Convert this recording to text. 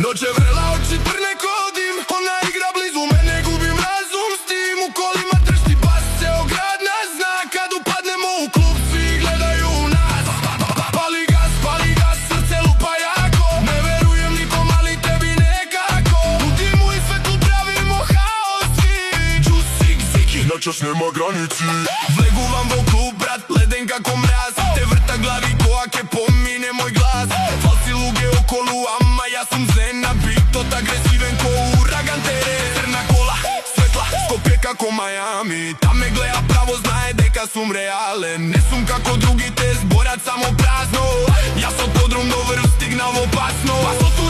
Noće vrela, oči trne kodim. Ona igra blizu mene, gubim razum s tim. U kolima tršti bas, ceo grad nas zna. Kad upadnemo u klub, svi gledaju nas. Pali gas, srce lupa jako. Ne verujem nikom, ali tebi nekako. U dimu i svetlu pravimo haos. Čusik, ziki, noćas nema granici. Vlegu vam vo klub, brat, leden kako mraz. Te vrta glavi koake, pomine moj glas. Falsi luge oko luama, ja sam zen na beat, od agresiven ko uragan teren. Crna kola, svetla, Skopje kako Miami. Ta me gleda pravo, znaje deka sum realen. Ne sum kako drugi te zborat samo prazno. Ja sam podrum do vrh stignavo pasno. Pa so tu